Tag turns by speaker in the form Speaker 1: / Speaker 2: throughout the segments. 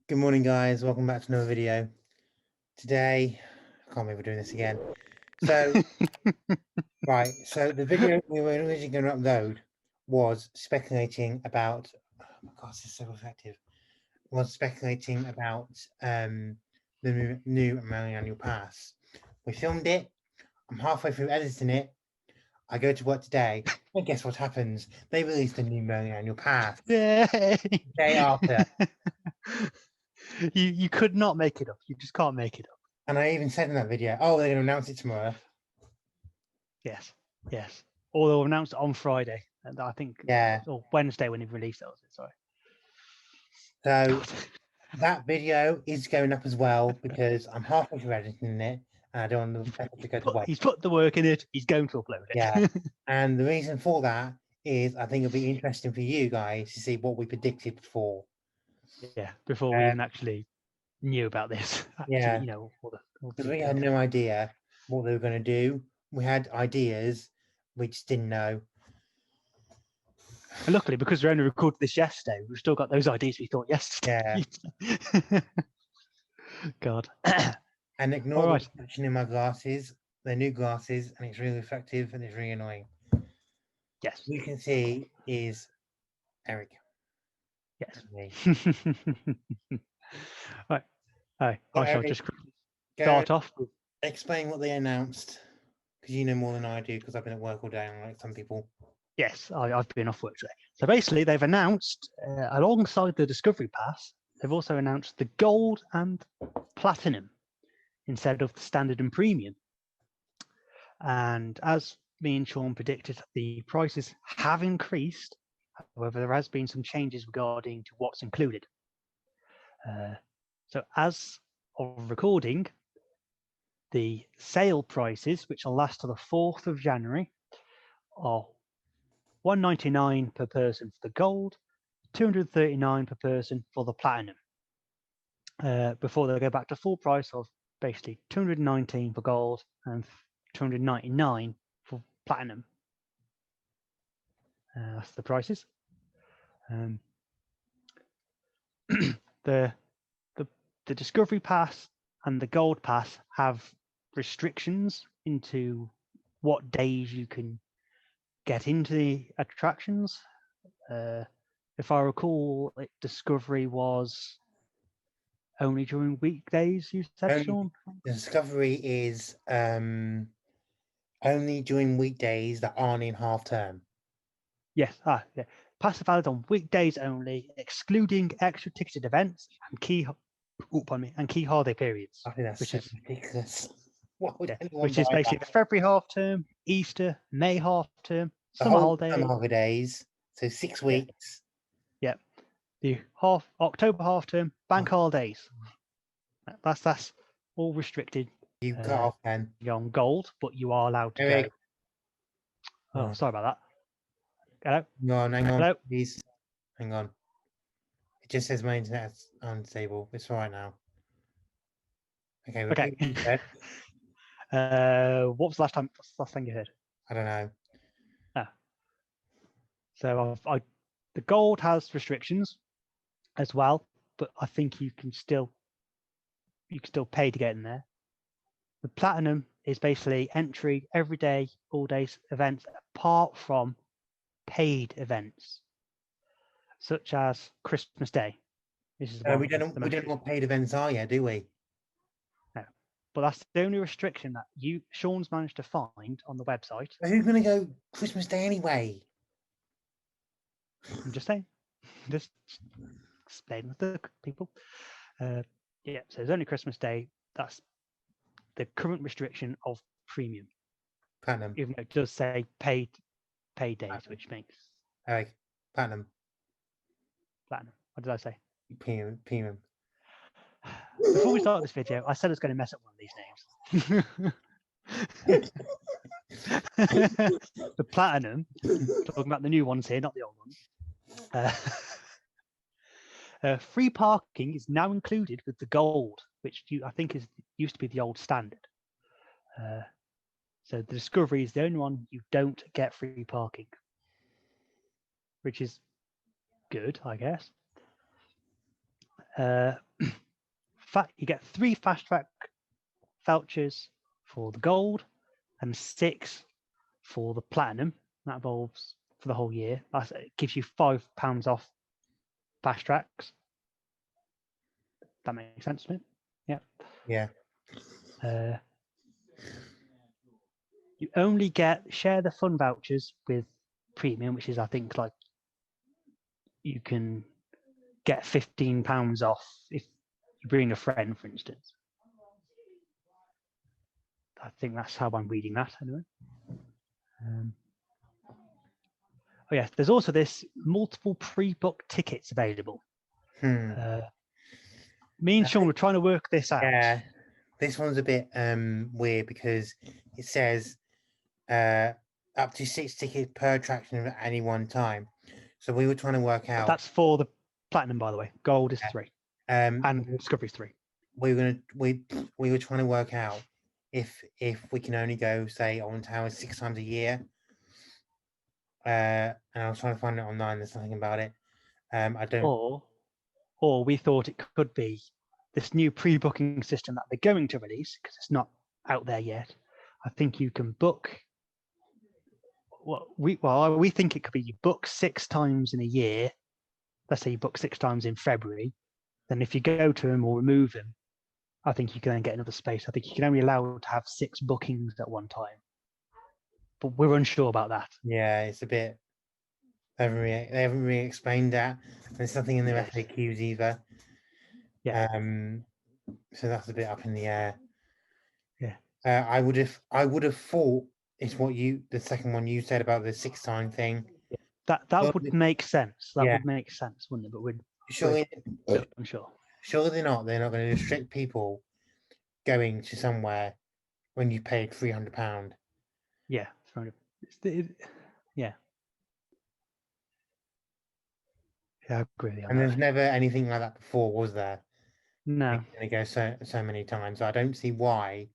Speaker 1: Good morning, guys. Welcome back to another video. Today, I can't believe we're doing this again. So, right, so the video we were originally going to upload was speculating about, oh my God, this is so effective, was speculating about the new Merlin annual pass. We filmed it. I'm halfway through editing it. I go to work today, and guess what happens? They released a new Merlin annual pass.
Speaker 2: Yay!
Speaker 1: Day after.
Speaker 2: You could not make it up. You just can't make it up.
Speaker 1: And I even said in that video, oh, they're going to announce it tomorrow.
Speaker 2: Yes. Or they'll announce it on Friday, and I think, or Wednesday when they release it. Sorry.
Speaker 1: So that video is going up as well because I'm halfway through editing it, and I don't want to go to waste.
Speaker 2: He's put the work in it. He's going to upload it.
Speaker 1: Yeah, and the reason for that is I think it'll be interesting for you guys to see what we predicted before.
Speaker 2: Yeah, before we even actually knew about this.
Speaker 1: Yeah,
Speaker 2: because
Speaker 1: we had no idea what they were going to do. We had ideas, we just didn't know.
Speaker 2: And luckily, because we only recorded this yesterday, we've still got those ideas we thought yesterday.
Speaker 1: Yeah.
Speaker 2: God.
Speaker 1: And ignore the reflection in my glasses. They're new glasses, and it's really effective and it's really annoying.
Speaker 2: Yes.
Speaker 1: You can see is Eric.
Speaker 2: Yes. Right. I shall just start off with
Speaker 1: explain what they announced, because you know more than I do, because I've been at work all day, unlike some people.
Speaker 2: Yes, I've been off work today. So basically, they've announced, alongside the Discovery Pass, they've also announced the Gold and Platinum instead of the Standard and Premium. And as me and Shaun predicted, the prices have increased. However, there has been some changes regarding to what's included. So as of recording, the sale prices, which will last till the 4th of January, are $199 per person for the gold, $239 per person for the platinum. Before they go back to full price of basically $219 for gold and $299 for platinum. That's the prices. The Discovery Pass and the Gold Pass have restrictions into what days you can get into the attractions. If I recall, Discovery was only during weekdays, you said, Shaun?
Speaker 1: Discovery is only during weekdays that aren't in half term.
Speaker 2: Yes, yeah. Pass valid on weekdays only, excluding extra ticketed events and key holiday periods.
Speaker 1: I think that's ridiculous.
Speaker 2: Which is basically the February half term, Easter, May half term,
Speaker 1: summer holidays. So 6 weeks.
Speaker 2: Yep. The October half term, bank holidays. That's all restricted.
Speaker 1: You cut off then.
Speaker 2: On gold, but you are allowed to go. Oh, sorry about that. Hello?
Speaker 1: No, hang on,
Speaker 2: Hello?
Speaker 1: please. Hang on. It just says my internet's unstable. It's all right now. Okay.
Speaker 2: Okay. What was the last thing you heard?
Speaker 1: I don't know.
Speaker 2: So the gold has restrictions as well, but I think you can still pay to get in there. The platinum is basically entry every day, all days events, apart from paid events, such as Christmas Day. This is
Speaker 1: we don't know what paid events are yet, do we?
Speaker 2: No, but that's the only restriction that Shaun's managed to find on the website.
Speaker 1: But who's going to go Christmas Day anyway?
Speaker 2: I'm just saying, just explain with the people. So there's only Christmas Day. That's the current restriction of premium.
Speaker 1: Platinum.
Speaker 2: Even though it does say paid days, which makes
Speaker 1: platinum.
Speaker 2: Platinum. What did I say?
Speaker 1: Premium.
Speaker 2: Before we start this video, I said I was going to mess up one of these names. The platinum, talking about the new ones here, not the old ones. Free parking is now included with the gold, which I think used to be the old standard. So the Discovery is the only one you don't get free parking, which is good, I guess. You get 3 fast track vouchers for the gold and 6 for the platinum. That involves for the whole year. It gives you £5 off fast tracks. That makes sense to me. Yeah.
Speaker 1: Yeah.
Speaker 2: You only get share the fun vouchers with premium, which is, I think, like you can get £15 off if you bring a friend, for instance. I think that's how I'm reading that anyway. Oh yes, there's also this multiple pre-booked tickets available. Me and Shaun were trying to work this out.
Speaker 1: Yeah, this one's a bit weird because it says up to 6 tickets per attraction at any one time. So we were trying to work out.
Speaker 2: That's for the platinum, by the way. Gold is 3, and Discovery's 3.
Speaker 1: We were trying to work out if we can only go, say, on towers 6 times a year. And I was trying to find it online. There's nothing about it. I don't.
Speaker 2: Or we thought it could be this new pre-booking system that they're going to release, because it's not out there yet. I think you can book. We think it could be you book 6 times in a year. Let's say you book 6 times in February. Then if you go to them or remove them, I think you can then get another space. I think you can only allow to have 6 bookings at one time. But we're unsure about that.
Speaker 1: Yeah, it's a bit. They haven't really explained that. There's nothing in their FAQs either.
Speaker 2: Yeah.
Speaker 1: So that's a bit up in the air.
Speaker 2: Yeah.
Speaker 1: I would have thought it's what the second one you said about the 6 time thing.
Speaker 2: Yeah. That would make sense. That would make sense, wouldn't it? But we're unsure.
Speaker 1: Surely they're not going to restrict people going to somewhere when you paid £300.
Speaker 2: Yeah. Yeah. Yeah, I agree.
Speaker 1: And there's never anything like that before, was there?
Speaker 2: No.
Speaker 1: They go so many times. So I don't see why.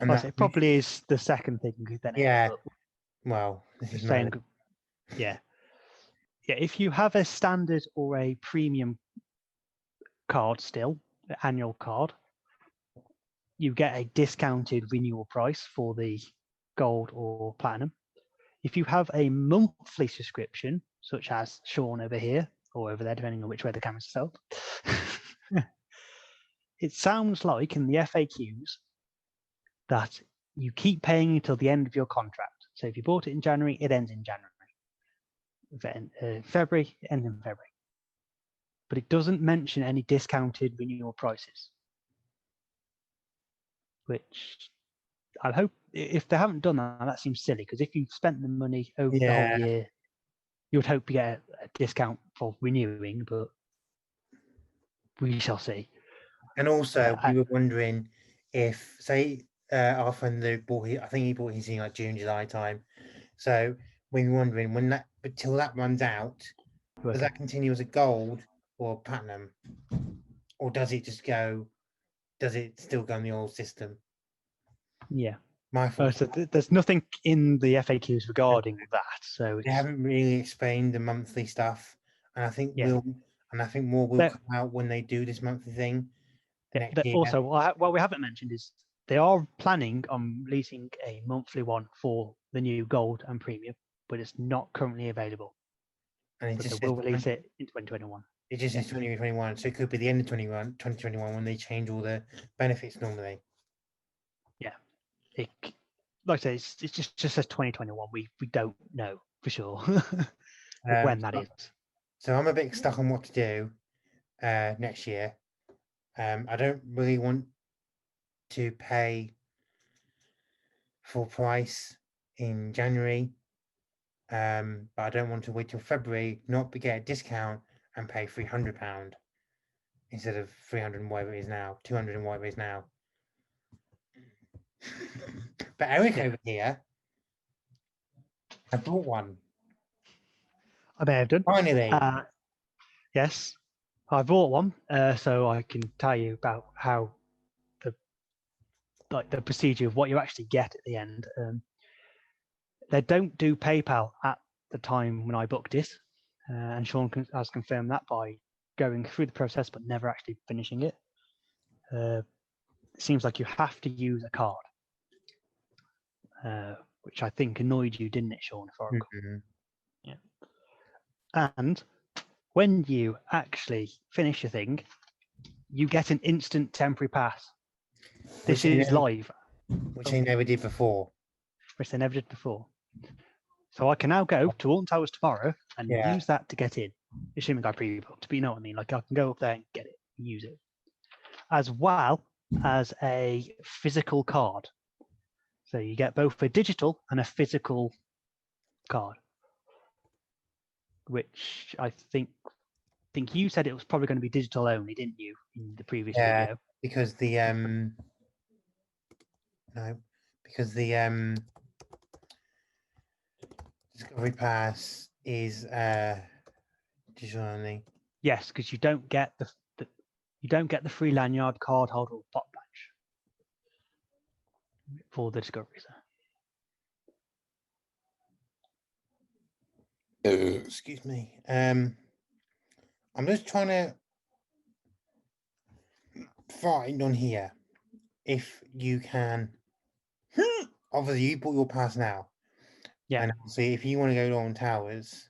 Speaker 1: And
Speaker 2: it probably is the second thing. Then
Speaker 1: well, this is
Speaker 2: saying, yeah. If you have a standard or a premium card still, the annual card, you get a discounted renewal price for the gold or platinum. If you have a monthly subscription, such as Shaun over here or over there, depending on which way the camera's held, it sounds like in the FAQs that you keep paying until the end of your contract. So if you bought it in January, it ends in January. February, it ends in February. But it doesn't mention any discounted renewal prices, which I hope, if they haven't done that, that seems silly, because if you've spent the money over the whole year, you would hope to get a discount for renewing, but we shall see.
Speaker 1: And also, we were wondering if, say, our friend Luke I think he bought his in like June, July time. So we were wondering until that runs out, does that continue as a gold or platinum, or does it still go in the old system?
Speaker 2: Yeah.
Speaker 1: My thought.
Speaker 2: So there's nothing in the FAQs regarding that. So
Speaker 1: they haven't really explained the monthly stuff, and I think more will come out when they do this monthly thing. Next year.
Speaker 2: Also, what we haven't mentioned is they are planning on releasing a monthly one for the new gold and premium, but it's not currently available.
Speaker 1: And
Speaker 2: they will release it in 2021.
Speaker 1: It just is 2021, so it could be the end of 2021 when they change all the benefits normally.
Speaker 2: Yeah, like I say, it just says 2021. We don't know for sure when that is.
Speaker 1: So I'm a bit stuck on what to do next year. I don't really want to pay full price in January, but I don't want to wait till February, not get a discount and pay £300 instead of 300 and whatever it is now, 200 and whatever it is now. But Eric over here, I bought one.
Speaker 2: I may have done.
Speaker 1: Finally.
Speaker 2: Yes, I bought one, so I can tell you about how the procedure of what you actually get at the end. They don't do PayPal at the time when I booked it, and Shaun has confirmed that by going through the process but never actually finishing it. It seems like you have to use a card, which I think annoyed you, didn't it, Shaun? If I recall. Yeah. And when you actually finish a thing, you get an instant temporary pass. This is live.
Speaker 1: Which they never did before.
Speaker 2: Which they never did before. So I can now go to Alton Towers tomorrow and use that to get in, assuming I pre-booked. But you know what I mean? Like I can go up there and get it, use it, as well as a physical card. So you get both a digital and a physical card, which I think you said it was probably going to be digital only, didn't you, in the previous video?
Speaker 1: Because the Discovery Pass is digital only.
Speaker 2: Yes, because you don't get the free lanyard, card holder, or pop badge for the Discovery.
Speaker 1: Excuse me. I'm just trying to find on here if you can. Obviously, you bought your pass now.
Speaker 2: Yeah.
Speaker 1: And obviously, if you want to go to Alton Towers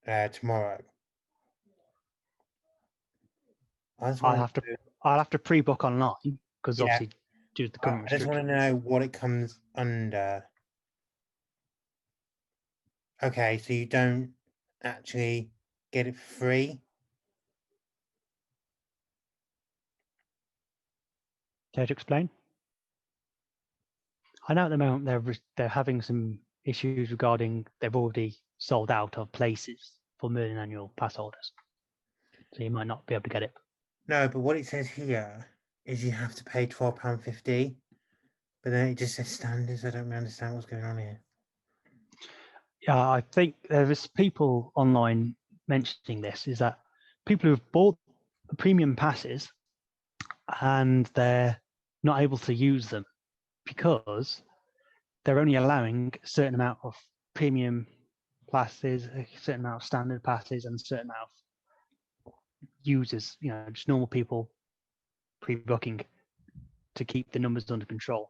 Speaker 1: tomorrow,
Speaker 2: I'll have to pre-book online because obviously due to the current
Speaker 1: I just want to know what it comes under. Okay, so you don't actually get it free.
Speaker 2: Care to explain? I know at the moment they're having some issues regarding they've already sold out of places for Merlin annual pass holders, so you might not be able to get it.
Speaker 1: No, but what it says here is you have to pay £12.50, but then it just says standards. I don't really understand what's going on here.
Speaker 2: Yeah, I think there is people online mentioning this, is that people who've bought the premium passes and they're not able to use them because they're only allowing a certain amount of premium passes, a certain amount of standard passes, and a certain amount of users, just normal people pre-booking to keep the numbers under control.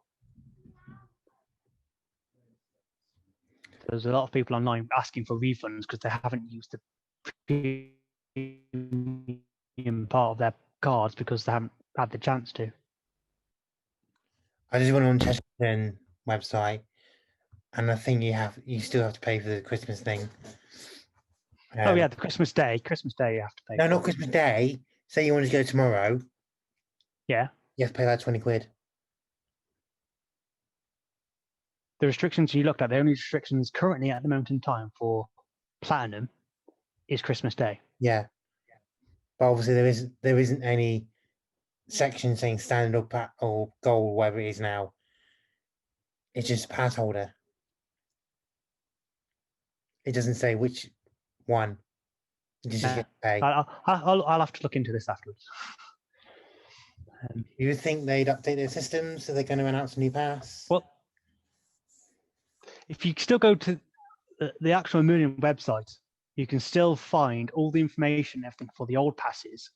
Speaker 2: There's a lot of people online asking for refunds because they haven't used the premium part of their cards because they haven't had the chance to.
Speaker 1: I just went on Chesterton website, and I think you still have to pay for the Christmas thing.
Speaker 2: The Christmas Day you have to pay.
Speaker 1: No, not Christmas Day. Say you want to go tomorrow.
Speaker 2: Yeah.
Speaker 1: You have to pay like £20.
Speaker 2: The restrictions you looked at, the only restrictions currently at the moment in time for Platinum is Christmas Day.
Speaker 1: Yeah. But obviously there isn't any section saying standard or gold, whatever it is now. It's just pass holder. It doesn't say which one. You just get to pay.
Speaker 2: I'll have to look into this afterwards.
Speaker 1: You would think they'd update their system, so they're going to announce a new pass?
Speaker 2: Well, if you still go to the actual Merlin website, you can still find all the information, everything for the old passes,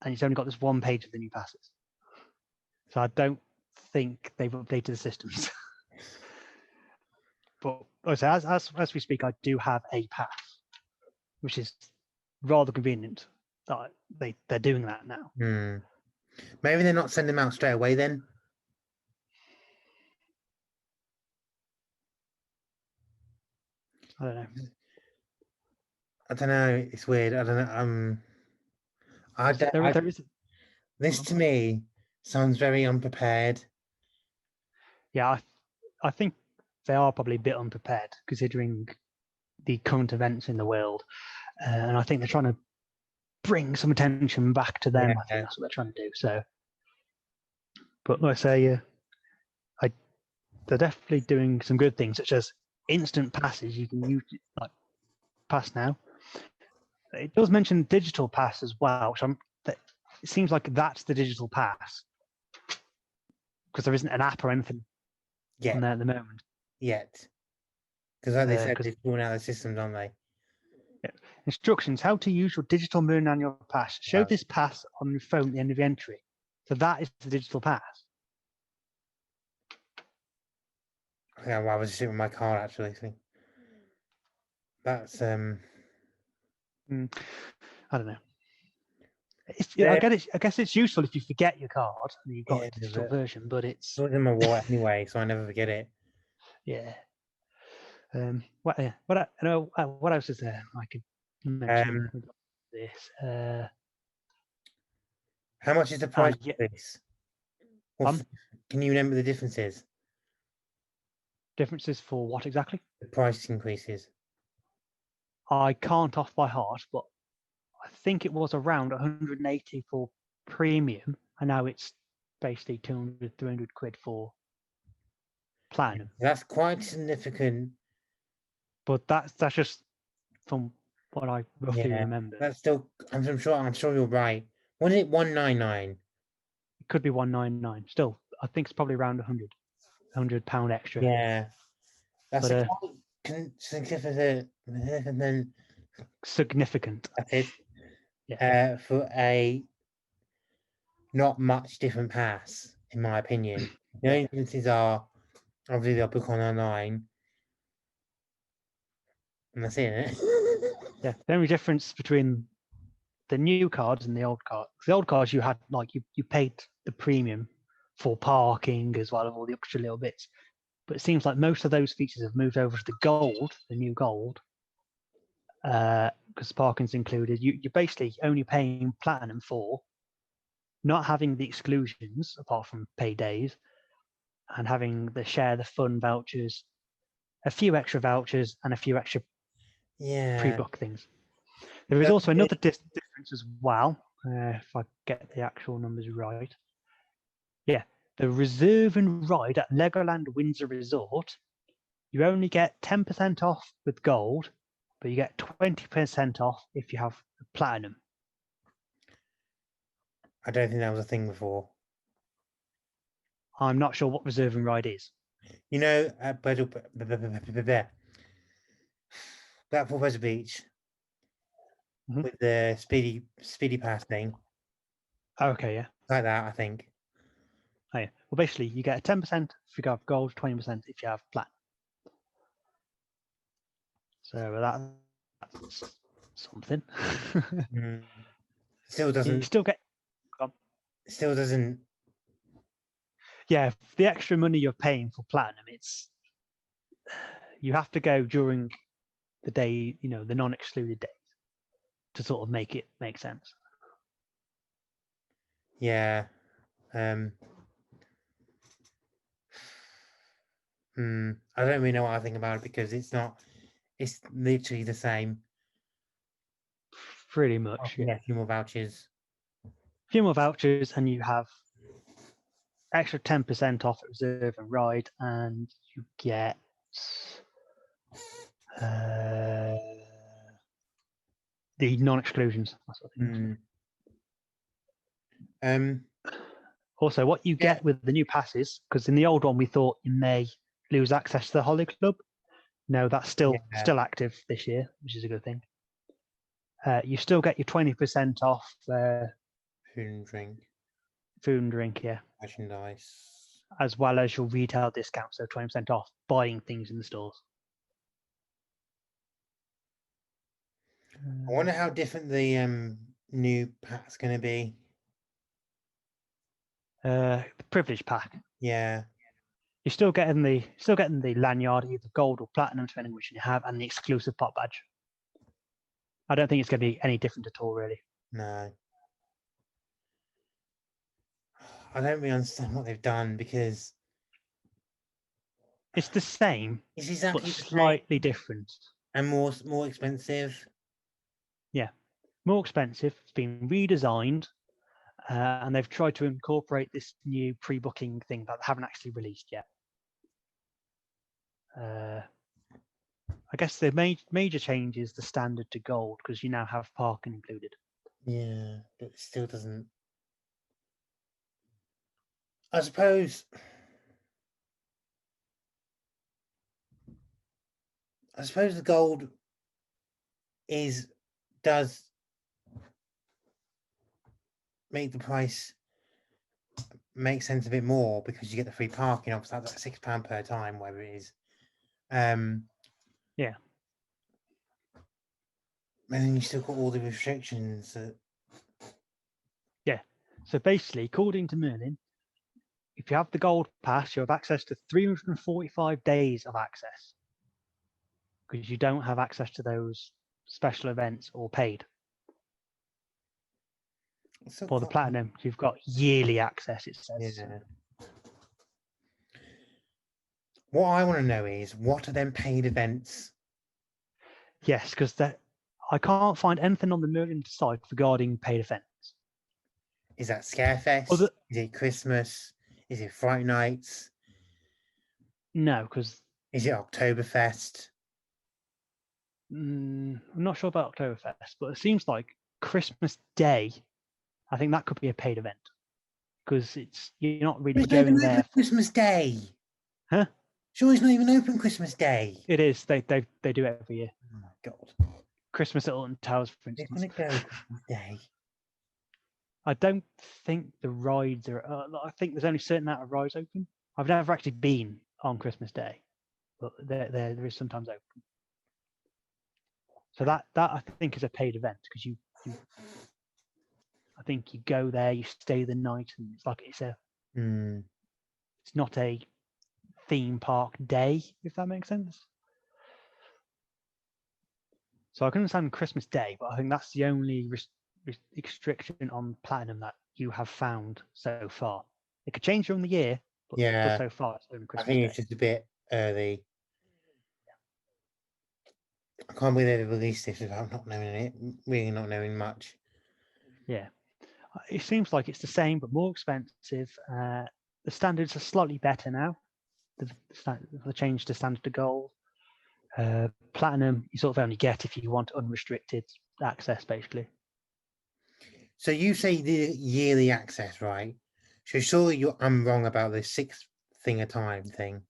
Speaker 2: and it's only got this one page of the new passes. So I don't think they've updated the systems. But as we speak, I do have a pass, which is rather convenient that they're doing that now.
Speaker 1: Maybe they're not sending them out straight away then.
Speaker 2: I don't know.
Speaker 1: I don't know. It's weird. I don't know. This to me sounds very unprepared.
Speaker 2: Yeah, I think they are probably a bit unprepared considering the current events in the world, and I think they're trying to bring some attention back to them. I think that's what they're trying to do. So, but like I say, they're definitely doing some good things, such as instant passes. You can use like pass now. It does mention digital pass as well, which it seems like that's the digital pass because there isn't an app or anything on there at the moment.
Speaker 1: Because like they said, they're pulling out the systems, aren't they?
Speaker 2: Yeah. Instructions: how to use your digital Merlin annual pass. Show
Speaker 1: Wow.
Speaker 2: this pass on your phone at the end of the entry. So that is the digital pass.
Speaker 1: Yeah, well, I was just in my car actually. So that's
Speaker 2: I don't know.
Speaker 1: Yeah.
Speaker 2: I guess it's useful if you forget your card and you've got
Speaker 1: Yeah,
Speaker 2: a digital
Speaker 1: but
Speaker 2: version, but it's
Speaker 1: it's in my wallet anyway, so I never forget it.
Speaker 2: yeah. What else is there I could mention with this?
Speaker 1: How much is the price
Speaker 2: Yeah,
Speaker 1: of this? Can you remember the differences?
Speaker 2: differences for what exactly?
Speaker 1: The price increases.
Speaker 2: I can't off by heart, but I think it was around 180 for premium, and now it's basically 200, 300 quid for platinum.
Speaker 1: That's quite significant.
Speaker 2: But that's just from what I roughly
Speaker 1: Yeah,
Speaker 2: remember.
Speaker 1: that's still. I'm sure you're right. Wasn't it 199?
Speaker 2: It could be 199. Still, I think it's probably around 100 £100 extra.
Speaker 1: Yeah, that's
Speaker 2: But
Speaker 1: quite significant.
Speaker 2: significant.
Speaker 1: That is.
Speaker 2: Yeah.
Speaker 1: For a not much different pass, in my opinion. The
Speaker 2: Yeah.
Speaker 1: only differences are obviously they'll book online, and that's it.
Speaker 2: Yeah. The only difference between the new cards and the old cards, the old cards you had like you paid the premium for parking as well as all the extra little bits. But it seems like most of those features have moved over to the gold, the new gold, because parking's included. You're basically only paying platinum for not having the exclusions apart from paydays and having the share the fun vouchers, a few extra vouchers, and a few extra
Speaker 1: Yeah.
Speaker 2: pre-book things. There is also another difference as well, if I get the actual numbers right. Yeah, the reserve and ride at Legoland Windsor Resort, you only get 10% off with gold, but you get 20% off if you have platinum.
Speaker 1: I don't think that was a thing before.
Speaker 2: I'm not sure what reserve and ride is.
Speaker 1: You know, at Blackpool Pleasure Beach with the speedy pass thing.
Speaker 2: Okay, yeah.
Speaker 1: Like that, I think.
Speaker 2: Oh, yeah. Well, basically, you get 10% if you have gold, 20% if you have platinum. So that's something.
Speaker 1: Still doesn't.
Speaker 2: You still get.
Speaker 1: Still doesn't.
Speaker 2: Yeah, the extra money you're paying for platinum, you have to go during the day, the non-excluded days, to sort of make it make sense.
Speaker 1: Yeah. I don't really know what I think about it because it's not. It's literally the same.
Speaker 2: Pretty much, yeah.
Speaker 1: A few more vouchers.
Speaker 2: A few more vouchers, and you have extra 10% off at reserve and ride, and you get the non-exclusions. Also, what you get with the new passes, because in the old one we thought you may lose access to the Holly Club. No, that's still active this year, which is a good thing. You still get your 20% off
Speaker 1: food and drink.
Speaker 2: Food and drink, yeah.
Speaker 1: Merchandise.
Speaker 2: As well as your retail discount, so 20% off buying things in the stores.
Speaker 1: I wonder how different the new pack's going to be.
Speaker 2: The privilege pack.
Speaker 1: Yeah.
Speaker 2: You're still getting the lanyard, either gold or platinum, depending on which you have, and the exclusive pop badge. I don't think it's going to be any different at all, really.
Speaker 1: No. I don't really understand what they've done because
Speaker 2: it's the same,
Speaker 1: it's exactly
Speaker 2: but slightly different
Speaker 1: and more expensive.
Speaker 2: Yeah, more expensive. It's been redesigned, and they've tried to incorporate this new pre-booking thing that they haven't actually released yet. I guess the major change is the standard to gold because you now have parking included.
Speaker 1: Yeah, but it still doesn't. I suppose the gold is does make the price make sense a bit more because you get the free parking. Obviously, that's like £6 per time, whatever it is.
Speaker 2: Yeah.
Speaker 1: And then you still got all the restrictions.
Speaker 2: So basically, according to Merlin, if you have the gold pass, you have access to 345 days of access because you don't have access to those special events or paid. For the platinum, you've got yearly access, it says.
Speaker 1: Yeah. What I want to know is, what are them paid events?
Speaker 2: Yes, because I can't find anything on the Merlin site regarding paid events.
Speaker 1: Is that Scarefest? Is it Christmas? Is it Fright Nights?
Speaker 2: No, because...
Speaker 1: Is it Oktoberfest?
Speaker 2: I'm not sure about Oktoberfest, but it seems like Christmas Day, I think that could be a paid event. Because you're not really going there for
Speaker 1: Christmas Day.
Speaker 2: Huh?
Speaker 1: Sure, it's not even open Christmas Day.
Speaker 2: It is. They do it every year.
Speaker 1: Oh my god.
Speaker 2: Christmas at Alton Towers, for
Speaker 1: They're
Speaker 2: instance.
Speaker 1: gonna go Christmas Day.
Speaker 2: I don't think the rides are. I think there's only a certain amount of rides open. I've never actually been on Christmas Day, but there is sometimes open. So that I think is a paid event because you I think you go there, you stay the night, and it's like it's not a theme park day, if that makes sense. So I can understand Christmas Day, but I think that's the only restriction on Platinum that you have found so far. It could change during the year, but so far it's only Christmas
Speaker 1: I think
Speaker 2: Day.
Speaker 1: it's just a bit early. I can't believe they released this without not knowing it, really not knowing much.
Speaker 2: Yeah. It seems like it's the same, but more expensive. The standards are slightly better now. The change to standard to gold. Platinum, you sort of only get if you want unrestricted access, basically.
Speaker 1: So you say the yearly access, right? So surely I'm wrong about the 6 thing a time thing.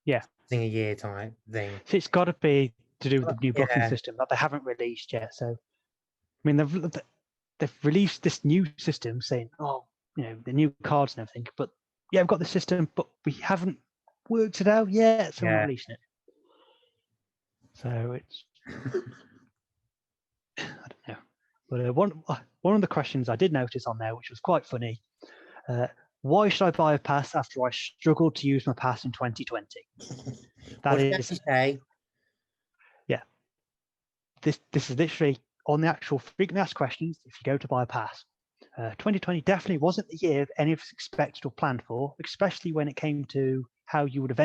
Speaker 2: Yeah.
Speaker 1: Thing a year time thing.
Speaker 2: So it's got to be to do with the new booking system that they haven't released yet. So, I mean, they've released this new system saying, the new cards and everything, but yeah, we've got the system, but we haven't worked it out yet, so we're releasing it. So it's I don't know. But one of the questions I did notice on there, which was quite funny, why should I buy a pass after I struggled to use my pass in 2020? That is, yeah. This is literally on the actual frequently asked questions. If you go to buy a pass, 2020 definitely wasn't the year any of us expected or planned for, especially when it came to how you would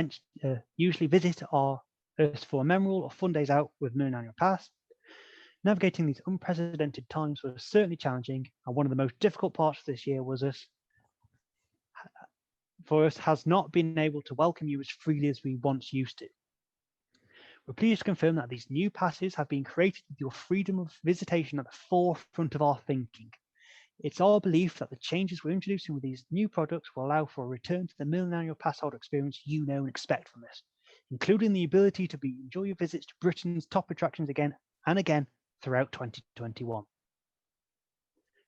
Speaker 2: usually visit our Earth for a memorable or fun days out with Moon Annual Pass. Navigating these unprecedented times was certainly challenging, and one of the most difficult parts of this year was has not been able to welcome you as freely as we once used to. We're pleased to confirm that these new passes have been created with your freedom of visitation at the forefront of our thinking. It's our belief that the changes we're introducing with these new products will allow for a return to the Merlin Annual Pass holder experience you know and expect from this, including the ability to enjoy your visits to Britain's top attractions again and again throughout 2021.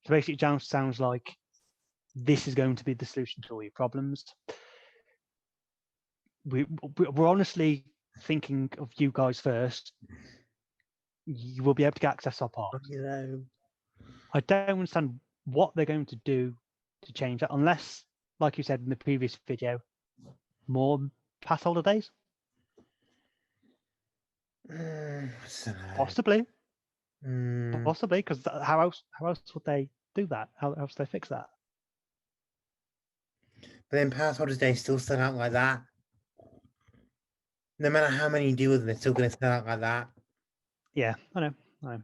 Speaker 2: So basically, it sounds like this is going to be the solution to all your problems. We're honestly thinking of you guys first. You will be able to get access to our parks. I don't understand what they're going to do to change that, unless, like you said in the previous video, more pass holder days. Possibly, because how else would they do that? How else would they fix that?
Speaker 1: But then pass holders day still start out like that. No matter how many you do with them, they're still going to start out like that.
Speaker 2: Yeah, I know.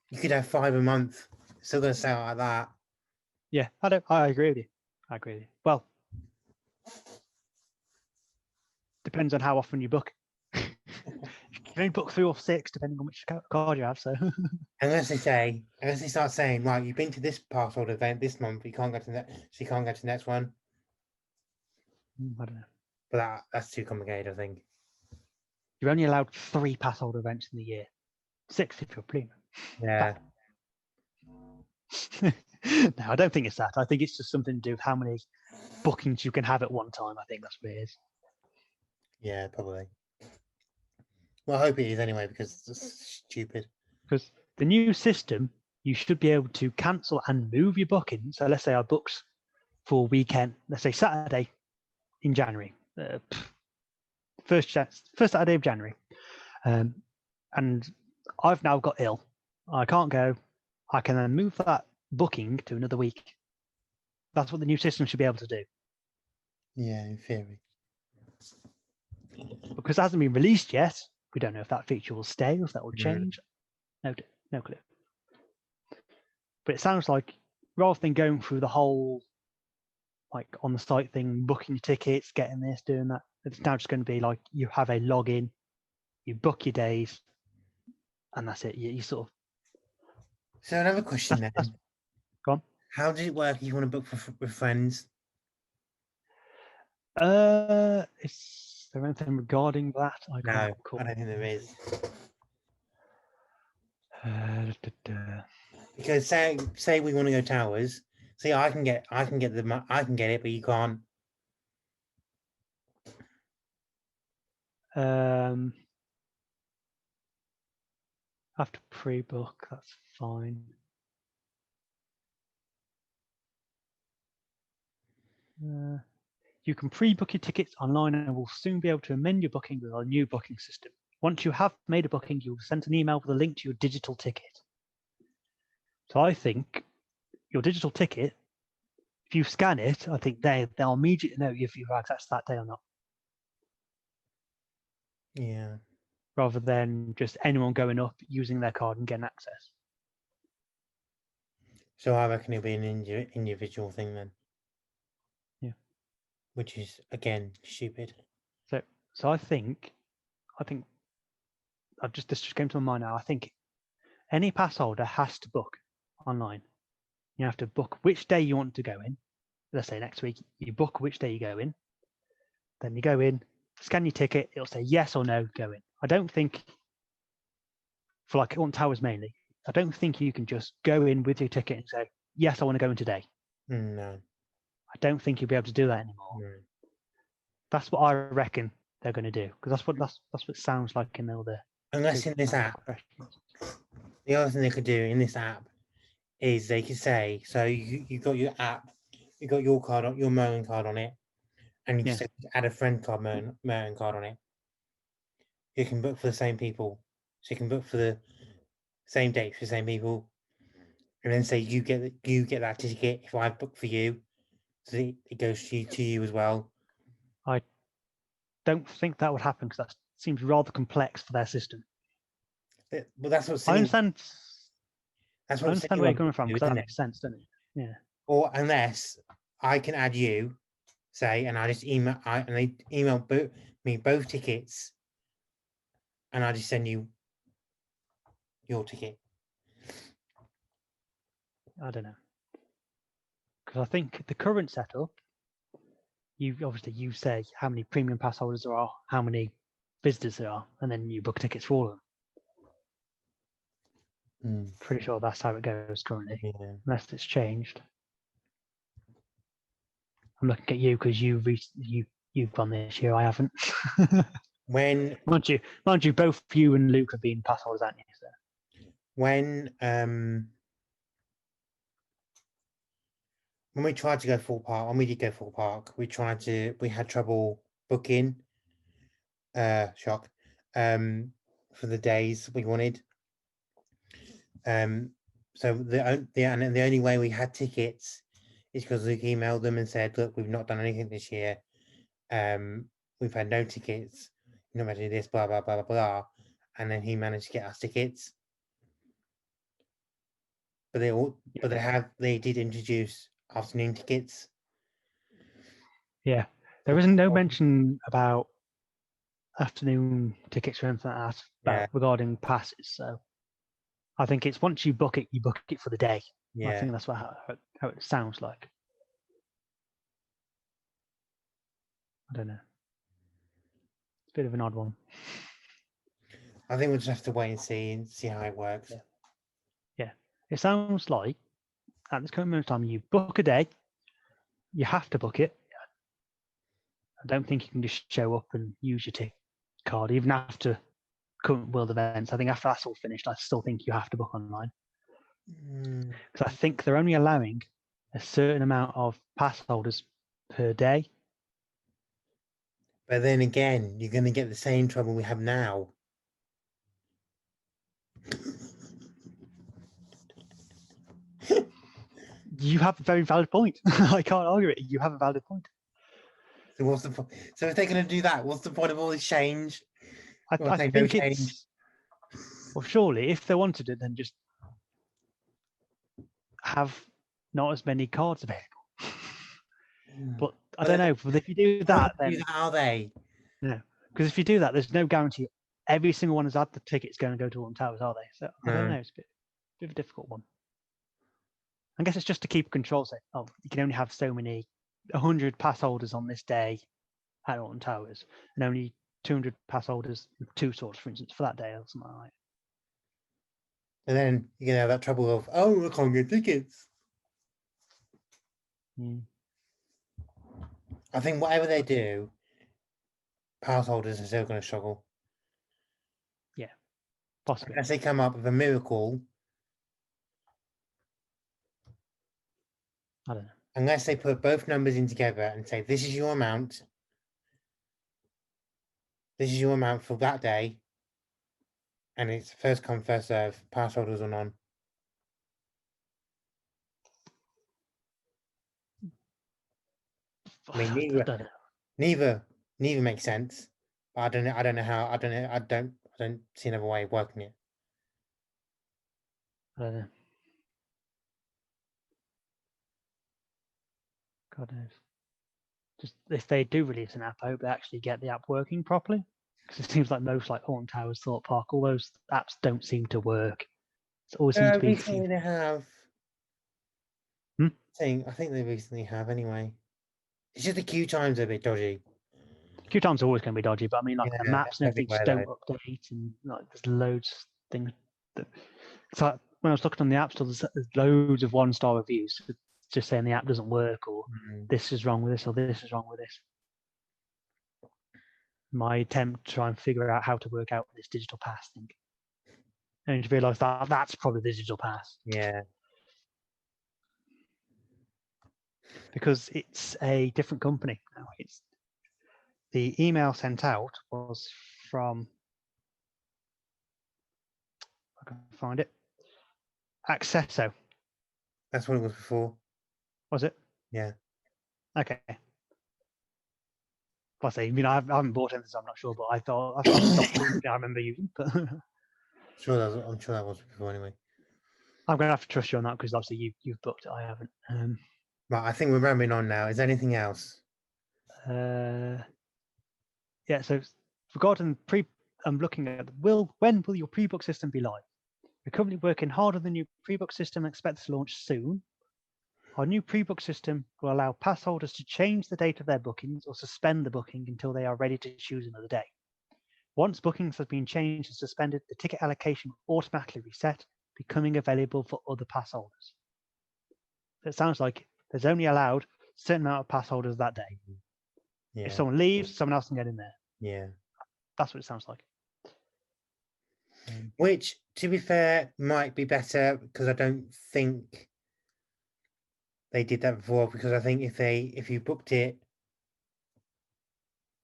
Speaker 1: You could have 5 a month, still going to start out like that.
Speaker 2: Yeah, I agree with you. Well, depends on how often you book. You can only book 3 or 6 depending on which card you have. So
Speaker 1: unless they start saying, right, you've been to this pass holder event this month, you can't go to that, so you can't go to the next one.
Speaker 2: I don't know.
Speaker 1: But that's too complicated, I think.
Speaker 2: You're only allowed 3 pass holder events in the year. £6 if you're premium.
Speaker 1: Yeah.
Speaker 2: No, I don't think it's that. I think it's just something to do with how many bookings you can have at one time. I think that's what it is.
Speaker 1: Yeah, probably. Well, I hope it is anyway, because it's stupid.
Speaker 2: Because the new system, you should be able to cancel and move your booking. So let's say I booked for a weekend, let's say Saturday in January, first Saturday of January, and I've now got ill. I can't go. I can then move that booking to another week. That's what the new system should be able to do.
Speaker 1: Yeah, in theory.
Speaker 2: Because it hasn't been released yet, we don't know if that feature will stay or if that will change. No clue. But it sounds like rather than going through the whole like on the site thing, booking your tickets, getting this, doing that, it's now just going to be like you have a login, you book your days, and that's it. You sort of.
Speaker 1: So another question then.
Speaker 2: Go on.
Speaker 1: How does it work if you want to book with friends?
Speaker 2: Is there anything regarding that? I can't recall.
Speaker 1: I don't think there is. Because say we want to go towers. See, I can get it, but you can't.
Speaker 2: Have to pre-book. That's fine. You can pre-book your tickets online and will soon be able to amend your booking with our new booking system. Once you have made a booking, you'll send an email with a link to your digital ticket. So I think your digital ticket, if you scan it, I think they'll immediately know if you've accessed that day or not.
Speaker 1: Yeah.
Speaker 2: Rather than just anyone going up, using their card and getting access.
Speaker 1: So I reckon it'll be an individual thing then.
Speaker 2: Yeah.
Speaker 1: Which is again stupid.
Speaker 2: So I think this just came to my mind now. I think any pass holder has to book online. You have to book which day you want to go in. Let's say next week, you book which day you go in. Then you go in, scan your ticket, it'll say yes or no, go in. I don't think, for like on towers mainly, I don't think you can just go in with your ticket and say, yes, I want to go in today.
Speaker 1: No.
Speaker 2: I don't think you'll be able to do that anymore.
Speaker 1: No.
Speaker 2: That's what I reckon they're going to do, because that's what it sounds like in all the.
Speaker 1: Unless in this app, the other thing they could do in this app is they could say, so you got your app, you got your card on your Merlin card on it, and you can add a friend card, Merlin card on it. You can book for the same people, so you can book for the same dates for the same people, and then say you get that ticket if I book for you, so it goes to you as well.
Speaker 2: I don't think that would happen because that seems rather complex for their system.
Speaker 1: Well, that's what
Speaker 2: I understand.
Speaker 1: That's what
Speaker 2: I understand where you're coming from, because that makes sense, doesn't it? Yeah.
Speaker 1: Or unless I can add you, say, and I just email, and they email me both tickets, and I just send you your ticket.
Speaker 2: I don't know, because I think the current setup, you say how many premium pass holders there are, how many visitors there are, and then you book tickets for all of them. Pretty sure that's how it goes currently, unless it's changed. I'm looking at you because you've gone this year. I haven't.
Speaker 1: When
Speaker 2: mind you, both you and Luke have been pass holders, aren't you? So.
Speaker 1: When we tried to go full park, and we did go full park, we had trouble booking. Shock. For the days we wanted. So the only way we had tickets is because Luke emailed them and said, "Look, we've not done anything this year. We've had no tickets. No matter this, blah blah blah blah blah." And then he managed to get us tickets. But they did introduce afternoon tickets.
Speaker 2: Yeah, there isn't no mention about afternoon tickets or anything like that regarding passes. So I think it's once you book it for the day. Yeah. I think that's how it sounds like. I don't know. It's a bit of an odd one.
Speaker 1: I think we'll just have to wait and see how it works.
Speaker 2: Yeah. It sounds like at this current moment in time, you book a day, you have to book it. I don't think you can just show up and use your ticket card, even after current world events. I think after that's all finished, I still think you have to book online. Because I think they're only allowing a certain amount of pass holders per day.
Speaker 1: But then again, you're going to get the same trouble we have now.
Speaker 2: You have a very valid point. I can't argue it. You have a valid point.
Speaker 1: So what's the point? So if they're going to do that, what's the point of all this change?
Speaker 2: I think it's well, surely if they wanted it, then just have not as many cards available. But I don't know. But if you do that, then
Speaker 1: are they?
Speaker 2: No, because if you do that, there's no guarantee every single one has had the tickets going to go to Alton Towers, are they? So I don't know. It's a bit of a difficult one. I guess it's just to keep control. Say, oh, you can only have so many 100 pass holders on this day at Alton Towers, and only 200 pass holders, 2 sorts, for instance, for that day or something like that.
Speaker 1: And then you're going to have that trouble of, oh, I can't get tickets. I think whatever they do, pass holders are still going to struggle.
Speaker 2: Yeah, possibly.
Speaker 1: Unless they come up with a miracle.
Speaker 2: I don't know.
Speaker 1: Unless they put both numbers in together and say, this is your amount. This is your amount for that day. And it's first come, first serve, pass holders or none. I mean, neither makes sense. But I don't know how. I don't see another way of working it.
Speaker 2: I don't know. God knows. Just if they do release an app, I hope they actually get the app working properly. Because it seems like most like Alton Towers, Thorpe Park, all those apps don't seem to work. It always seems to be.
Speaker 1: Recently they have. I think they recently have anyway. It's just the queue times are a bit dodgy.
Speaker 2: Queue times are always going to be dodgy, but I mean, like the maps and everything just don't update, and like there's loads of things. So when I was looking on the App Store, there's loads of 1-star reviews just saying the app doesn't work, or this is wrong with this, or this is wrong with this. My attempt to try and figure out how to work out this digital pass thing, and to realise that that's probably the digital pass.
Speaker 1: Yeah.
Speaker 2: Because it's a different company now. It's the email sent out was from, I can find it, Accesso.
Speaker 1: That's what it was before.
Speaker 2: Was it?
Speaker 1: Yeah.
Speaker 2: Okay. I say, I mean, I haven't bought anything, so I'm not sure, but I thought that's not the company I remember using. But
Speaker 1: I'm sure that was before anyway.
Speaker 2: I'm going to have to trust you on that because obviously you've booked it. I haven't.
Speaker 1: Right, I think we're rambling on now. Is there anything else?
Speaker 2: Yeah. So regarding I'm looking at when will your pre-book system be live? We're currently working hard on the new pre-book system and expect to launch soon. Our new pre-book system will allow pass holders to change the date of their bookings or suspend the booking until they are ready to choose another day. Once bookings have been changed and suspended, the ticket allocation will automatically reset, becoming available for other pass holders. So it sounds like there's only allowed a certain amount of pass holders that day.
Speaker 1: Yeah.
Speaker 2: If someone leaves, someone else can get in there.
Speaker 1: Yeah.
Speaker 2: That's what it sounds like.
Speaker 1: Which, to be fair, might be better because I don't think they did that before. Because I think if you booked it,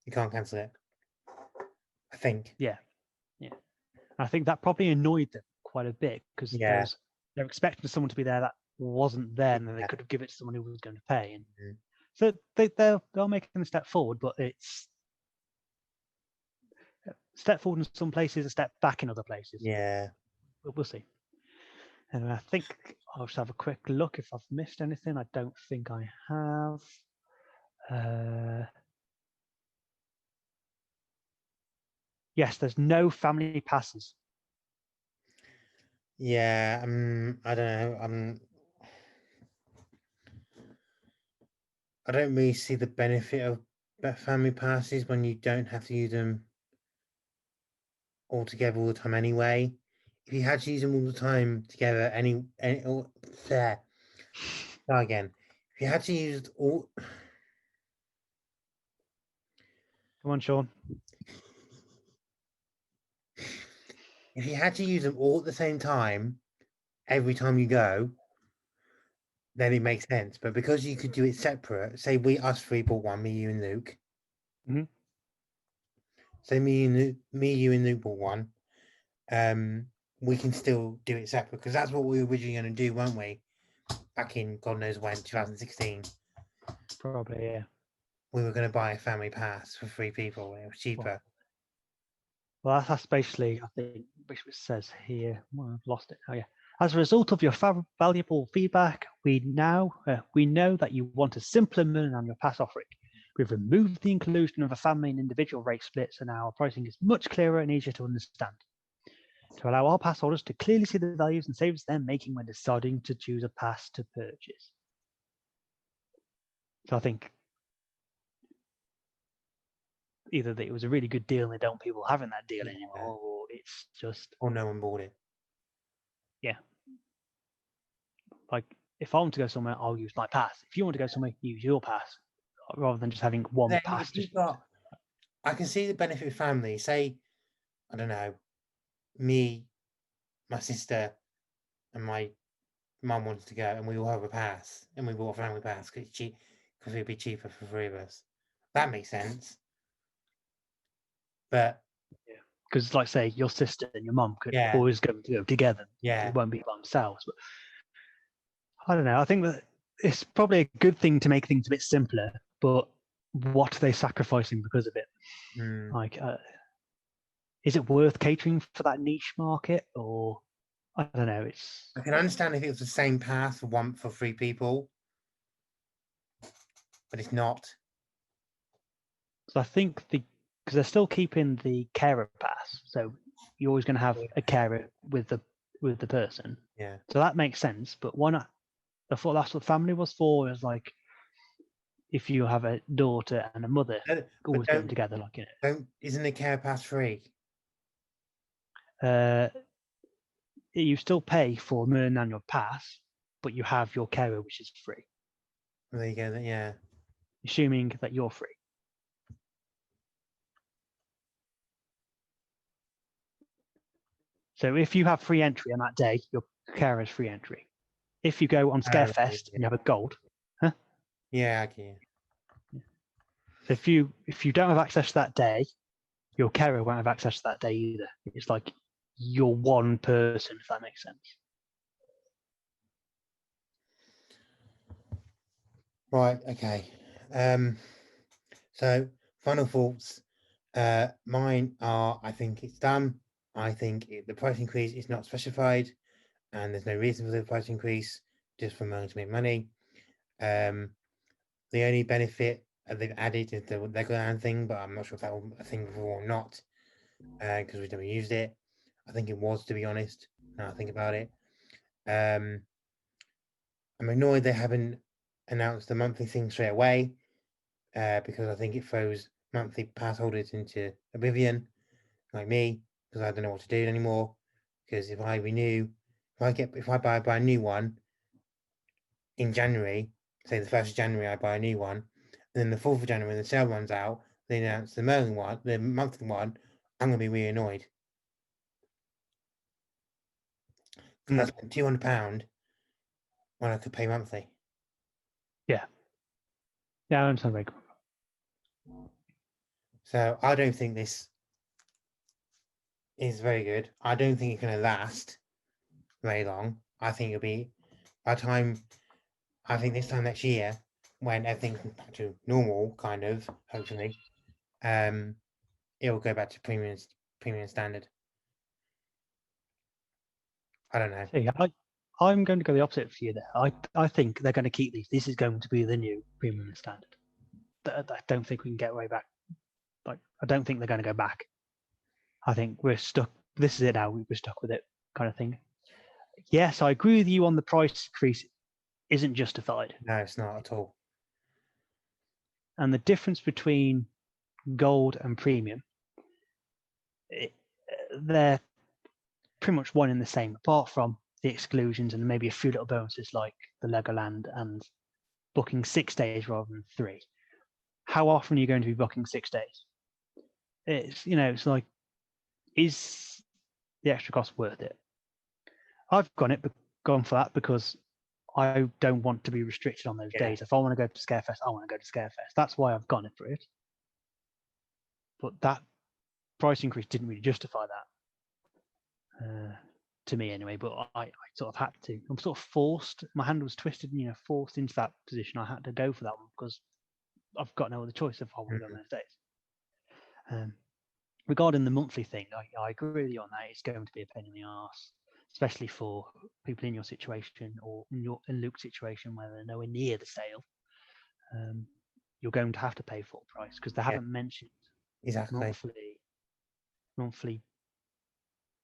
Speaker 1: you can't cancel it. I think.
Speaker 2: Yeah. I think that probably annoyed them quite a bit because they're expecting someone to be there that wasn't there, and then they could have given it to someone who was going to pay. And so they're making a step forward, but it's a step forward in some places, a step back in other places.
Speaker 1: Yeah.
Speaker 2: But we'll see. And I think I'll just have a quick look if I've missed anything. I don't think I have. Yes, there's no family passes.
Speaker 1: Yeah, I don't know. I don't really see the benefit of family passes when you don't have to use them all together all the time anyway. If you had to use them all the time together, there. Start again. If you had to use all,
Speaker 2: Come on, Shaun.
Speaker 1: if you had to use them all at the same time, every time you go, then it makes sense. But because you could do it separate, say us three bought one, me, you, and Luke.
Speaker 2: Mhm.
Speaker 1: Say me, you, and Luke bought one. We can still do it separate because that's what we were originally going to do, weren't we? Back in God knows when, 2016.
Speaker 2: Probably, yeah.
Speaker 1: We were going to buy a family pass for 3 people. It was cheaper.
Speaker 2: Well, that's basically, I think, which it says here. Well, I've lost it. Oh, yeah. As a result of your valuable feedback, we know that you want a simpler Merlin annual pass offering. We've removed the inclusion of a family and individual rate splits, and our pricing is much clearer and easier to understand. To allow our pass holders to clearly see the values and saves they're making when deciding to choose a pass to purchase. So I think either that it was a really good deal and they don't want people having that deal anymore, or it's just...
Speaker 1: Or no one bought it.
Speaker 2: Yeah. Like, if I want to go somewhere, I'll use my pass. If you want to go somewhere, use your pass, rather than just having one pass.
Speaker 1: I can see the benefit of family. Say, I don't know, me, my sister, and my mum wanted to go, and we all have a pass, and we bought a family pass because it'd be cheaper for 3 of us. That makes sense. But
Speaker 2: because, like, say, your sister and your mum could
Speaker 1: Yeah.
Speaker 2: always go together.
Speaker 1: Yeah.
Speaker 2: They won't be by themselves. But I don't know. I think that it's probably a good thing to make things a bit simpler. But what are they sacrificing because of it? Like, is it worth catering for that niche market, or I don't know.
Speaker 1: I can understand if it was the same pass for 3 people, but it's not.
Speaker 2: So I think because they're still keeping the carer pass, so you're always going to have a carer with the person.
Speaker 1: Yeah.
Speaker 2: So that makes sense. But why not? I thought that's what family was for. Is like if you have a daughter and a mother always going together, like, you know.
Speaker 1: Isn't the care pass free?
Speaker 2: You still pay for Merlin annual pass, but you have your carer, which is free.
Speaker 1: There you go. Yeah.
Speaker 2: Assuming that you're free. So if you have free entry on that day, your carer is free entry. If you go on Scarefest and you have a gold,
Speaker 1: Yeah, I can.
Speaker 2: So if you don't have access that day, your carer won't have access to that day either. It's like you're one person, if that makes sense.
Speaker 1: Right. Okay. So final thoughts. Mine are: I think it's dumb. I think the price increase is not specified, and there's no reason for the price increase, just for Merlin to make money. The only benefit they've added is the Legoland thing, but I'm not sure if that was a thing before or not, because we've never used it. I think it was, to be honest. Now I think about it. I'm annoyed they haven't announced the monthly thing straight away, because I think it throws monthly pass holders into oblivion, like me, because I don't know what to do anymore. Because if I buy a new one in January, say the 1st of January, I buy a new one, and then the 4th of January, when the sale runs out, they announce the Merlin one, the monthly one, I'm going to be really annoyed. Because I spent £200 when I could pay monthly.
Speaker 2: Yeah. Yeah, I understand very good.
Speaker 1: So I don't think this is very good. I don't think it's going to last very long. I think it'll be, by the time, I think this time next year, when everything's back to normal, kind of, hopefully, it will go back to premium standard. I don't know.
Speaker 2: See, I'm going to go the opposite for you there. I think they're going to keep these. This is going to be the new premium standard. I don't think we can get way back. Like, I don't think they're going to go back. I think we're stuck. This is it now. We're stuck with it, kind of thing. Yes, I agree with you on the price increase isn't justified.
Speaker 1: No, it's not at all.
Speaker 2: And the difference between gold and premium, they're pretty much one and the same, apart from the exclusions and maybe a few little bonuses like the Legoland and booking 6 days rather than 3. How often are you going to be booking 6 days? It's like, is the extra cost worth it? I've gone for that because I don't want to be restricted on those days. If I want to go to Scarefest, I want to go to Scarefest. That's why I've gone for it. But that price increase didn't really justify that, to me anyway. But I sort of had to. I'm sort of forced. My hand was twisted, forced into that position. I had to go for that one because I've got no other choice if I want to go on those days. Regarding the monthly thing, I agree with you on that. It's going to be a pain in the arse, especially for people in your situation or in Luke's situation where they're nowhere near the sale. You're going to have to pay full price because they haven't mentioned monthly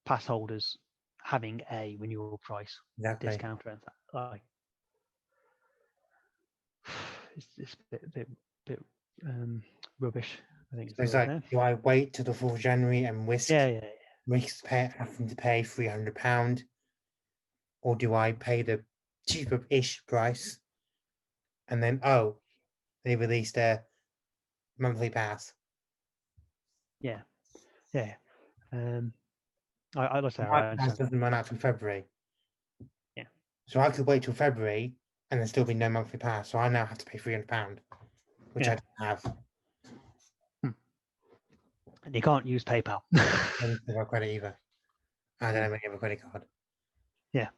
Speaker 2: pass holders having a renewal price discount or anything. It's a bit rubbish. I think
Speaker 1: it's like, do I wait till the 4th of January and risk having to pay £300, or do I pay the cheaper-ish price and then they released their monthly pass?
Speaker 2: Yeah. I
Speaker 1: My pass doesn't run out till February.
Speaker 2: Yeah.
Speaker 1: So I could wait till February and there still be no monthly pass. So I now have to pay £300, which I don't have.
Speaker 2: And you can't use PayPal.
Speaker 1: I don't have credit either. I don't have any other credit card.
Speaker 2: Yeah.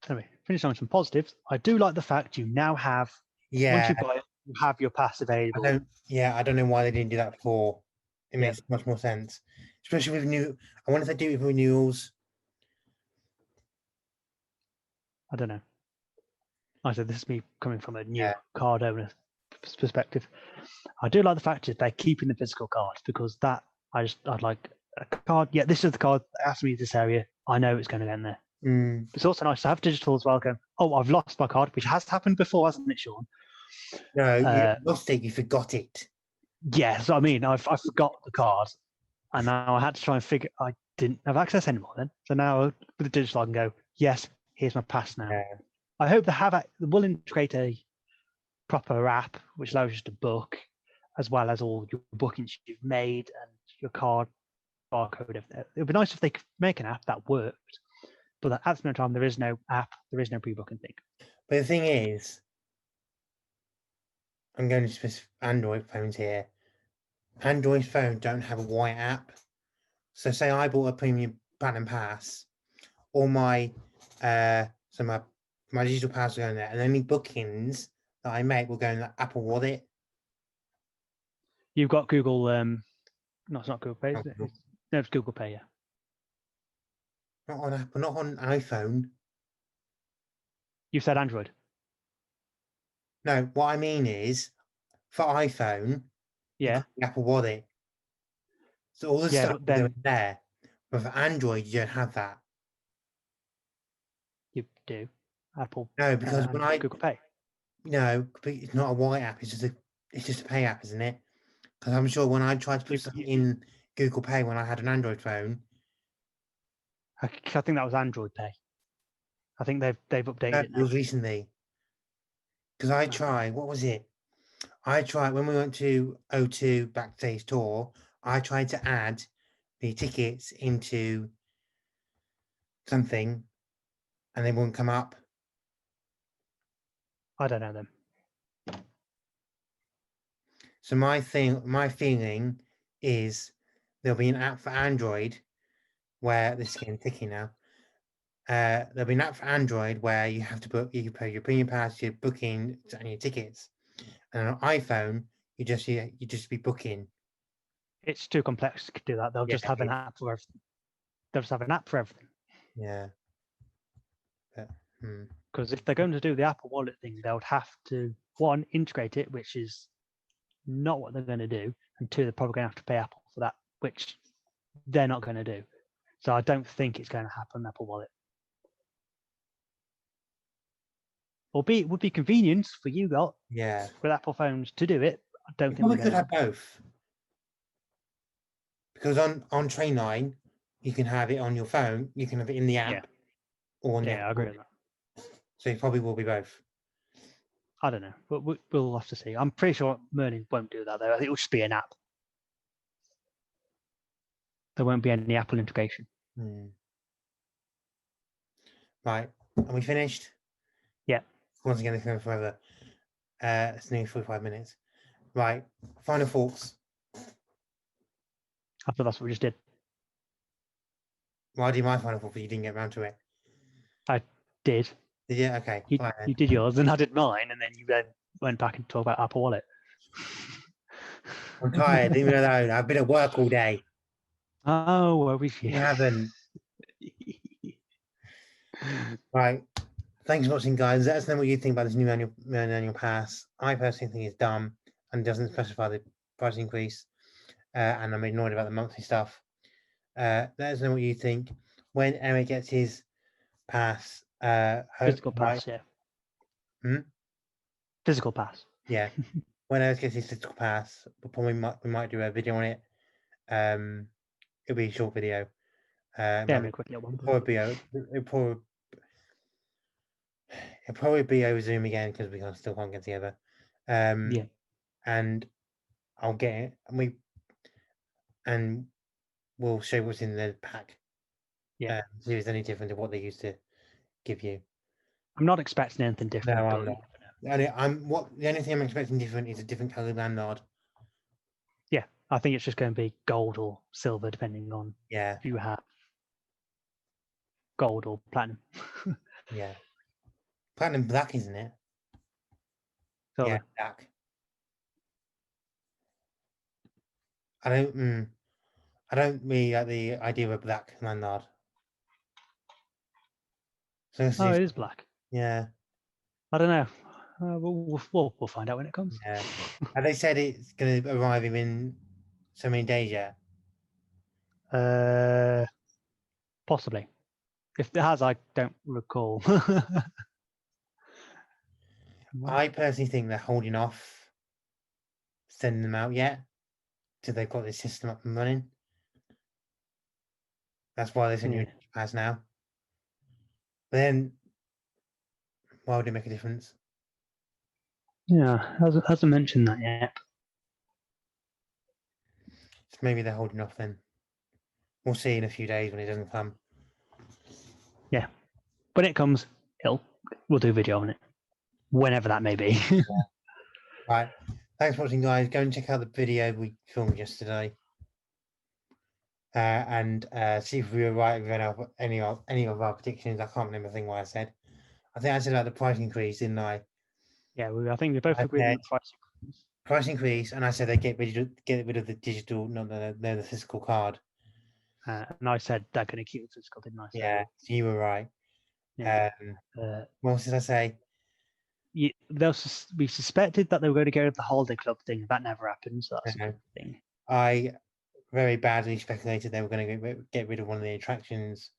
Speaker 2: Anyway, finish on some positives. I do like the fact you now have. Once you buy it, you have your pass available.
Speaker 1: I don't know why they didn't do that before. It makes much more sense, especially with new. I wonder if they do it with renewals.
Speaker 2: I don't know. Like I said, this is me coming from a new card owner perspective. I do like the fact that they're keeping the physical cards because I'd like a card. Yeah, this is the card that asked me this area. I know it's going to end there. It's also nice to have digital as well. Going, I've lost my card, which has happened before, hasn't it, Shaun?
Speaker 1: No, you lost it. You forgot it.
Speaker 2: Yeah, so I mean, I forgot the card, and now I had to try and figure. I didn't have access anymore then. So now with the digital, I can go. Yes, here's my pass now.
Speaker 1: Yeah.
Speaker 2: I hope they will integrate a proper app which allows you to book, as well as all your bookings you've made and your card barcode. It would be nice if they could make an app that worked, but at the same time, there is no app, there is no pre-booking thing.
Speaker 1: But the thing is, I'm going to specific Android phones here. Android phones don't have a white app. So say I bought a premium platinum pass, all my my digital pass will go in there, and any bookings that I make will go in the Apple Wallet.
Speaker 2: You've got Google. No, it's not Google Pay. Is it? No, it's Google Pay. Yeah.
Speaker 1: Not on Apple, not on iPhone.
Speaker 2: You said Android.
Speaker 1: No, what I mean is, for iPhone, the Apple Wallet. So all the stuff is in there. But for Android, you don't have that.
Speaker 2: You do. Apple.
Speaker 1: No, because when
Speaker 2: Google Pay.
Speaker 1: No, it's not a white app. It's just a pay app, isn't it? Because I'm sure when I tried to put something in Google Pay when I had an Android phone.
Speaker 2: I think that was Android Pay. I think they've updated it now.
Speaker 1: It was recently. Because I tried, what was it? I tried when we went to O2 Backstage Tour. I tried to add the tickets into something, and they wouldn't come up.
Speaker 2: I don't know them.
Speaker 1: So my feeling is there'll be an app for Android where this is getting ticky now. There'll be an app for Android where you have to book, you can pay your premium pass, your booking, and your tickets. And on iPhone, you just be booking.
Speaker 2: It's too complex to do that. They'll just have an app for everything. They'll just have an app for everything.
Speaker 1: Yeah.
Speaker 2: Because if they're going to do the Apple Wallet thing, they'll have to, one, integrate it, which is not what they're going to do, and two, they're probably going to have to pay Apple for that, which they're not going to do. So I don't think it's going to happen on Apple Wallet. Albeit it would be convenient for you lot, with Apple phones to do it. I don't think
Speaker 1: we could have both. because on Train 9, you can have it on your phone. You can have it in the app
Speaker 2: Yeah.
Speaker 1: or on the
Speaker 2: Yeah, I
Speaker 1: app.
Speaker 2: agree with that.
Speaker 1: So it probably will be both.
Speaker 2: I don't know, but we'll have to see. I'm pretty sure Merlin won't do that though. I think it'll just be an app. There won't be any Apple integration.
Speaker 1: Right, are we finished?
Speaker 2: Yeah.
Speaker 1: Once again, it's going forever. It's nearly 45 minutes. Right, final thoughts.
Speaker 2: I thought that's what we just did.
Speaker 1: Well, I did my final thought, but you didn't get around to it.
Speaker 2: I did.
Speaker 1: Did you? Okay.
Speaker 2: You did yours, and I did mine, and then you then went back and talked about Apple Wallet.
Speaker 1: I'm tired. Leave me alone. I've been at work all day.
Speaker 2: Oh, well, we
Speaker 1: You haven't. Right. Thanks for watching, guys. Let us know what you think about this new annual pass. I personally think it's dumb and doesn't specify the price increase. And I'm annoyed about the monthly stuff. Let us know what you think. When Eric gets his pass,
Speaker 2: Physical pass, yeah. Physical pass.
Speaker 1: Yeah. When Eric gets his physical pass, we might do a video on it. It'll be a short video.
Speaker 2: Yeah, maybe a quick little one.
Speaker 1: It'll probably be over Zoom again because we still can't get together.
Speaker 2: Yeah.
Speaker 1: And I'll get it, and we'll show what's in the pack.
Speaker 2: Yeah.
Speaker 1: See if it's any different to what they used to give you.
Speaker 2: I'm not expecting anything different.
Speaker 1: No, I'm not. The only thing I'm expecting different is a different colour lanyard.
Speaker 2: Yeah, I think it's just going to be gold or silver, depending on
Speaker 1: if
Speaker 2: you have gold or platinum.
Speaker 1: Yeah. Platinum black, isn't it?
Speaker 2: Silver.
Speaker 1: Yeah, black. I don't really like the idea of a black lanyard. So
Speaker 2: it is black.
Speaker 1: Yeah.
Speaker 2: I don't know. We'll find out when it comes.
Speaker 1: Yeah. Have they said it's going to arrive in so many days yet?
Speaker 2: Possibly. If it has, I don't recall.
Speaker 1: I personally think they're holding off sending them out yet till they've got this system up and running. That's why they send you pass now. But then, why would it make a difference?
Speaker 2: Yeah, hasn't mentioned that yet.
Speaker 1: So maybe they're holding off then. We'll see in a few days when it doesn't come.
Speaker 2: Yeah. When it comes, we'll do a video on it. Whenever that may be.
Speaker 1: Right. Thanks for watching, guys. Go and check out the video we filmed yesterday. And see if we were right with any of our predictions. I can't remember a thing what I said. I think I said about the price increase, didn't I?
Speaker 2: Yeah, I think we both agreed on the price increase.
Speaker 1: Price increase, and I said they get rid of the digital, not the physical card.
Speaker 2: And I said they're going to keep the physical, didn't I?
Speaker 1: Yeah, so you were right.
Speaker 2: Yeah.
Speaker 1: What else did I say?
Speaker 2: We suspected that they were going to go with the holiday club thing. That never happened, so that's a good thing.
Speaker 1: I very badly speculated they were going to get rid of one of the attractions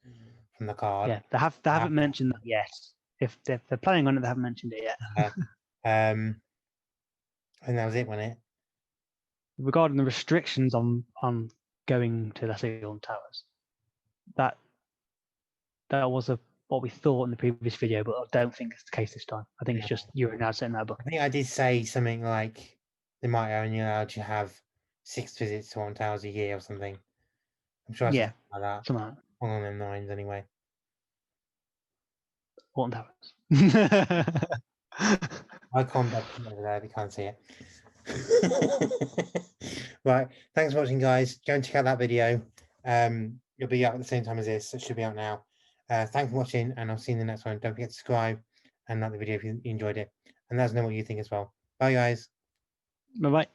Speaker 1: from the card.
Speaker 2: Yeah, they haven't mentioned that yet. If they're planning on it, they haven't mentioned it yet.
Speaker 1: And that was it, wasn't it?
Speaker 2: Regarding the restrictions on going to the Seagull Towers, that was what we thought in the previous video, but I don't think it's the case this time. I think it's just you're now setting that book.
Speaker 1: I think I did say something like they might only allow you to have 6 visits to Alton Towers a year or something. I'm sure I said something like that.
Speaker 2: Something like that.
Speaker 1: Along them lines, anyway.
Speaker 2: Alton Towers.
Speaker 1: Icon button over there if you can't see it. Right, thanks for watching, guys. Go and check out that video. It'll be out at the same time as this. It should be out now. Thanks for watching, and I'll see you in the next one. Don't forget to subscribe and like the video if you enjoyed it, and let us know what you think as well. Bye, guys.
Speaker 2: Bye-bye.